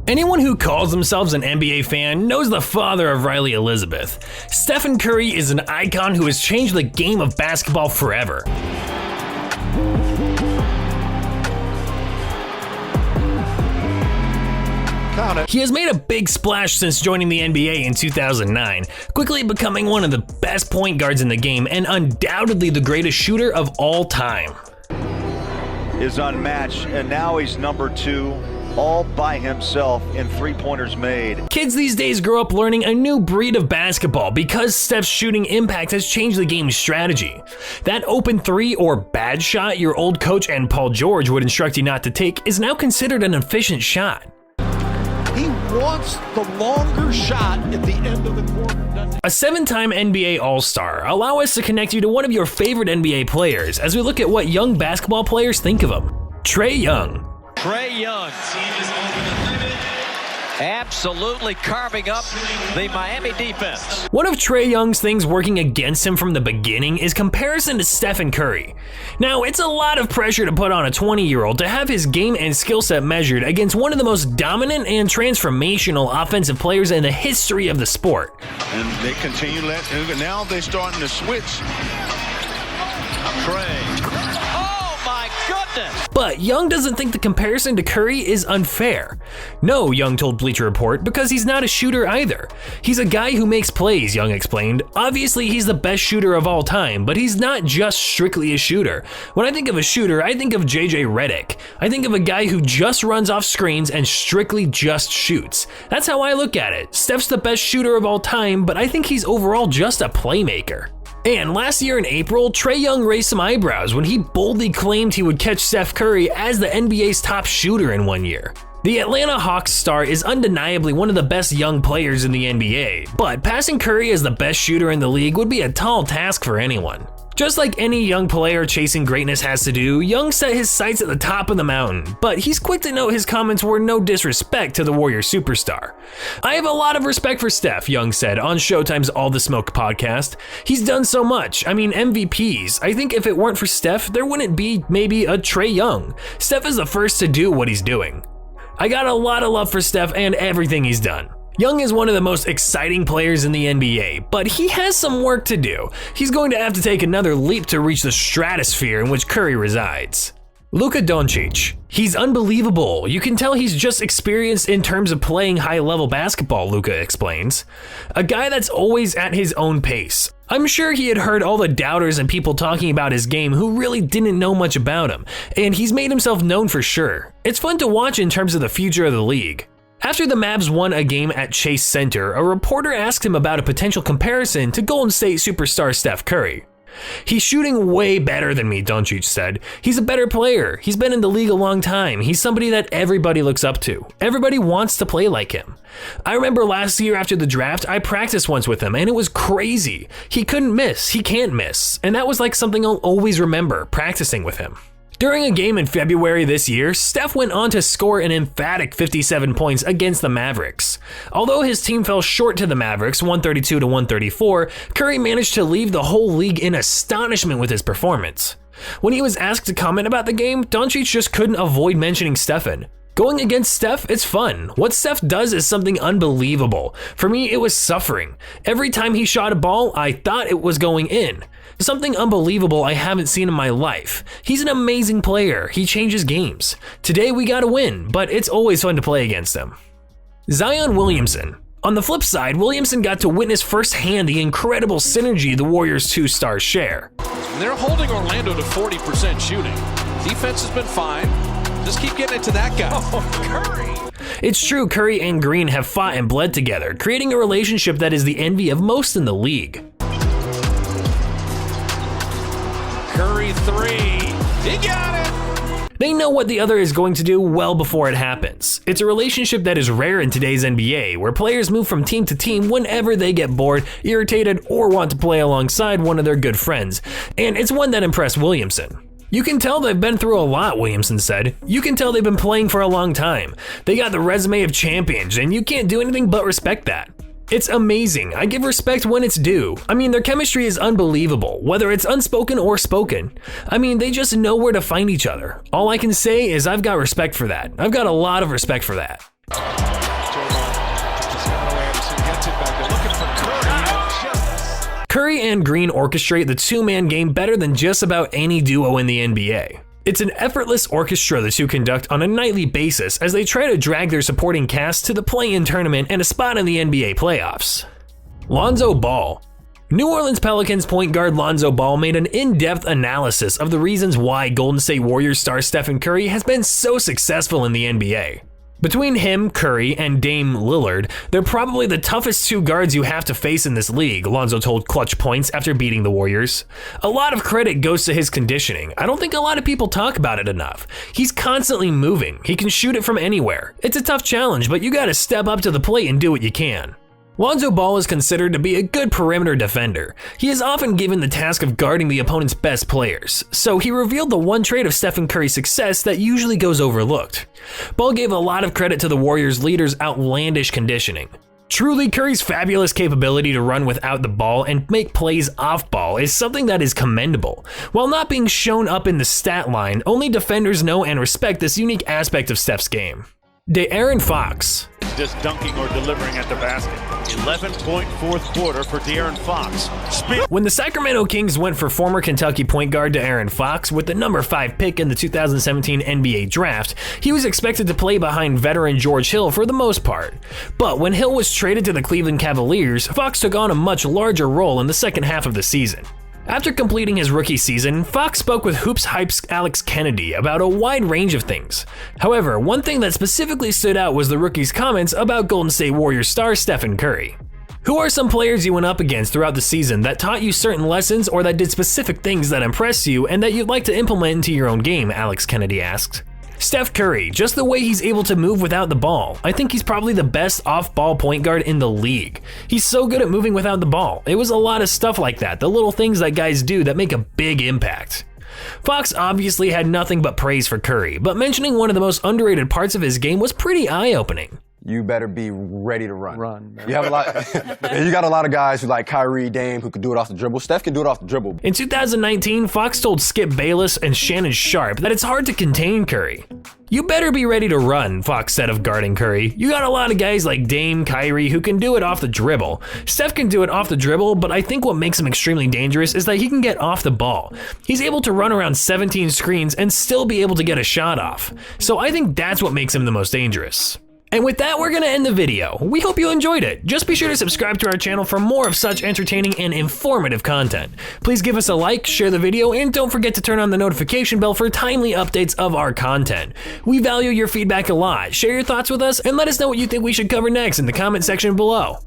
Anyone who calls themselves an NBA fan knows the father of Riley Elizabeth. Stephen Curry is an icon who has changed the game of basketball forever. He has made a big splash since joining the NBA in 2009, quickly becoming one of the best point guards in the game and undoubtedly the greatest shooter of all time. Is unmatched, and now he's number 2 all by himself in three-pointers made. Kids these days grow up learning a new breed of basketball because Steph's shooting impact has changed the game's strategy. That open three or bad shot your old coach and Paul George would instruct you not to take is now considered an efficient shot. He wants the longer shot at the end of the quarter. A 7-time NBA All-Star. Allow us to connect you to one of your favorite NBA players as we look at what young basketball players think of him. Trey Young. Trey Young absolutely carving up the Miami defense. One of Trey Young's things working against him from the beginning is comparison to Stephen Curry. Now, it's a lot of pressure to put on a 20-year-old to have his game and skill set measured against one of the most dominant and transformational offensive players in the history of the sport. And they continue now they're starting to switch. Trey. But Young doesn't think the comparison to Curry is unfair. No, Young told Bleacher Report, because he's not a shooter either. He's a guy who makes plays, Young explained. Obviously, he's the best shooter of all time, but he's not just strictly a shooter. When I think of a shooter, I think of JJ Redick. I think of a guy who just runs off screens and strictly just shoots. That's how I look at it. Steph's the best shooter of all time, but I think he's overall just a playmaker. And last year in April, Trey Young raised some eyebrows when he boldly claimed he would catch Steph Curry as the NBA's top shooter in 1 year. The Atlanta Hawks star is undeniably one of the best young players in the NBA, but passing Curry as the best shooter in the league would be a tall task for anyone. Just like any young player chasing greatness has to do, Young set his sights at the top of the mountain, but he's quick to note his comments were no disrespect to the Warriors superstar. I have a lot of respect for Steph, Young said on Showtime's All the Smoke podcast. He's done so much. I mean, MVPs. I think if it weren't for Steph, there wouldn't be maybe a Trey Young. Steph is the first to do what he's doing. I got a lot of love for Steph and everything he's done. Young is one of the most exciting players in the NBA, but he has some work to do. He's going to have to take another leap to reach the stratosphere in which Curry resides. Luka Doncic. He's unbelievable. You can tell he's just experienced in terms of playing high-level basketball, Luka explains. A guy that's always at his own pace. I'm sure he had heard all the doubters and people talking about his game who really didn't know much about him, and he's made himself known for sure. It's fun to watch in terms of the future of the league. After the Mavs won a game at Chase Center, a reporter asked him about a potential comparison to Golden State superstar Steph Curry. He's shooting way better than me, Doncic said. He's a better player. He's been in the league a long time. He's somebody that everybody looks up to. Everybody wants to play like him. I remember last year after the draft, I practiced once with him and it was crazy. He couldn't miss. He can't miss. And that was like something I'll always remember, practicing with him. During a game in February this year, Steph went on to score an emphatic 57 points against the Mavericks. Although his team fell short to the Mavericks, 132 to 134, Curry managed to leave the whole league in astonishment with his performance. When he was asked to comment about the game, Doncic just couldn't avoid mentioning Stephen. Going against Steph, it's fun. What Steph does is something unbelievable. For me, it was suffering. Every time he shot a ball, I thought it was going in. Something unbelievable I haven't seen in my life. He's an amazing player. He changes games. Today we gotta win, but it's always fun to play against him. Zion Williamson. On the flip side, Williamson got to witness firsthand the incredible synergy the Warriors' two stars share. They're holding Orlando to 40% shooting. Defense has been fine. Just keep getting it to that guy. Curry. It's true, Curry and Green have fought and bled together, creating a relationship that is the envy of most in the league. Curry three. He got it. They know what the other is going to do well before it happens. It's a relationship that is rare in today's NBA, where players move from team to team whenever they get bored, irritated, or want to play alongside one of their good friends. And it's one that impressed Williamson. You can tell they've been through a lot, Williamson said. You can tell they've been playing for a long time. They got the resume of champions, and you can't do anything but respect that. It's amazing. I give respect when it's due. I mean, their chemistry is unbelievable, whether it's unspoken or spoken. I mean, they just know where to find each other. All I can say is I've got respect for that. I've got a lot of respect for that. Curry and Green orchestrate the two-man game better than just about any duo in the NBA. It's an effortless orchestra the two conduct on a nightly basis as they try to drag their supporting cast to the play-in tournament and a spot in the NBA playoffs. Lonzo Ball. New Orleans Pelicans point guard Lonzo Ball made an in-depth analysis of the reasons why Golden State Warriors star Stephen Curry has been so successful in the NBA. Between him, Curry, and Dame Lillard, they're probably the toughest two guards you have to face in this league, Lonzo told Clutch Points after beating the Warriors. A lot of credit goes to his conditioning. I don't think a lot of people talk about it enough. He's constantly moving. He can shoot it from anywhere. It's a tough challenge, but you gotta step up to the plate and do what you can. Lonzo Ball is considered to be a good perimeter defender. He is often given the task of guarding the opponent's best players, so he revealed the one trait of Stephen Curry's success that usually goes overlooked. Ball gave a lot of credit to the Warriors' leader's outlandish conditioning. Truly, Curry's fabulous capability to run without the ball and make plays off ball is something that is commendable. While not being shown up in the stat line, only defenders know and respect this unique aspect of Steph's game. De'Aaron Fox. Just dunking or delivering at the basket. 11-point fourth quarter for De'Aaron Fox. When the Sacramento Kings went for former Kentucky point guard De'Aaron Fox with the number 5 pick in the 2017 NBA draft, he was expected to play behind veteran George Hill for the most part. But when Hill was traded to the Cleveland Cavaliers, Fox took on a much larger role in the second half of the season. After completing his rookie season, Fox spoke with Hoops Hype's Alex Kennedy about a wide range of things. However, one thing that specifically stood out was the rookie's comments about Golden State Warriors star Stephen Curry. Who are some players you went up against throughout the season that taught you certain lessons or that did specific things that impressed you and that you'd like to implement into your own game? Alex Kennedy asked. Steph Curry, just the way he's able to move without the ball. I think he's probably the best off-ball point guard in the league. He's so good at moving without the ball. It was a lot of stuff like that, the little things that guys do that make a big impact. Fox obviously had nothing but praise for Curry, but mentioning one of the most underrated parts of his game was pretty eye-opening. You better be ready to run. You have a lot. You got a lot of guys who like Kyrie, Dame, who can do it off the dribble. Steph can do it off the dribble. In 2019, Fox told Skip Bayless and Shannon Sharp that it's hard to contain Curry. You better be ready to run, Fox said of guarding Curry. You got a lot of guys like Dame, Kyrie, who can do it off the dribble. Steph can do it off the dribble, but I think what makes him extremely dangerous is that he can get off the ball. He's able to run around 17 screens and still be able to get a shot off. So I think that's what makes him the most dangerous. And with that, we're gonna end the video. We hope you enjoyed it. Just be sure to subscribe to our channel for more of such entertaining and informative content. Please give us a like, share the video, and don't forget to turn on the notification bell for timely updates of our content. We value your feedback a lot. Share your thoughts with us and let us know what you think we should cover next in the comment section below.